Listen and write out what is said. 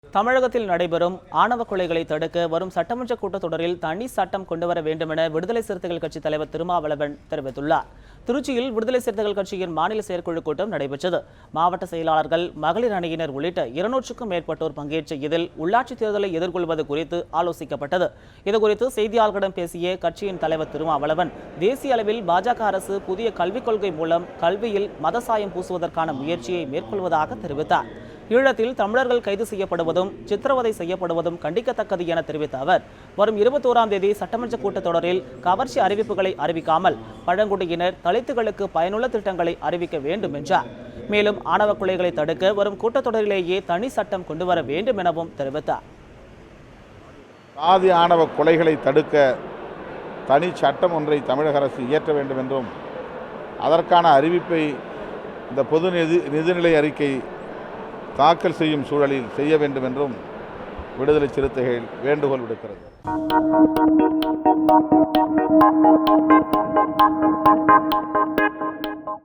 தமிழகத்தில் நடைபெறும் ஆணவ கொலைகளை தடுக்க வரும் சட்டமன்ற கூட்டத்தொடரில் தனி சட்டம் கொண்டுவர வேண்டும் என விடுதலை சிறுத்தைகள் கட்சி தலைவர் திருமாவளவன் தெரிவித்துள்ளார். திருச்சியில் விடுதலை சிறுத்தைகள் கட்சியின் மாநில செயற்குழு கூட்டம் நடைபெற்றது. மாவட்ட செயலாளர்கள், மகளிர் அணியினர் உள்ளிட்ட 200க்கும் மேற்பட்டோர் பங்கேற்ற இதில் உள்ளாட்சி தேர்தலை எதிர்கொள்வது குறித்து ஆலோசிக்கப்பட்டது. இதுகுறித்து செய்தியாளர்களிடம் பேசிய கட்சியின் தலைவர் திருமாவளவன், தேசிய அளவில் பாஜக அரசு புதிய கல்விக் கொள்கை மூலம் கல்வியில் மதசாயம் பூசுவதற்கான முயற்சியை மேற்கொள்வதாக தெரிவித்தார். ஈழத்தில் தமிழர்கள் கைது செய்யப்படுவதும் சித்திரவதை செய்யப்படுவதும் கண்டிக்கத்தக்கது என தெரிவித்த அவர், வரும் 21ஆம் தேதி சட்டமன்ற கூட்டத்தொடரில் கவர்ச்சி அறிவிப்புகளை அறிவிக்காமல் பழங்குடியினர், தலித்துகளுக்கு பயனுள்ள திட்டங்களை அறிவிக்க வேண்டும் என்றார். மேலும் ஆணவ கொலைகளை தடுக்க வரும் கூட்டத்தொடரிலேயே தனி சட்டம் கொண்டுவர வேண்டும் எனவும் தெரிவித்தார். சாதி ஆணவ கொலைகளை தடுக்க தனி சட்டம் ஒன்றை தமிழக அரசு இயற்ற வேண்டும் என்றும், அதற்கான அறிவிப்பை இந்த பொது நிதிநிலை அறிக்கை தாக்கல் செய்யும் சூழலில் செய்ய வேண்டும் என்றும் விடுதலை சிறுத்தைகள் வேண்டுகோள் விடுக்கிறது.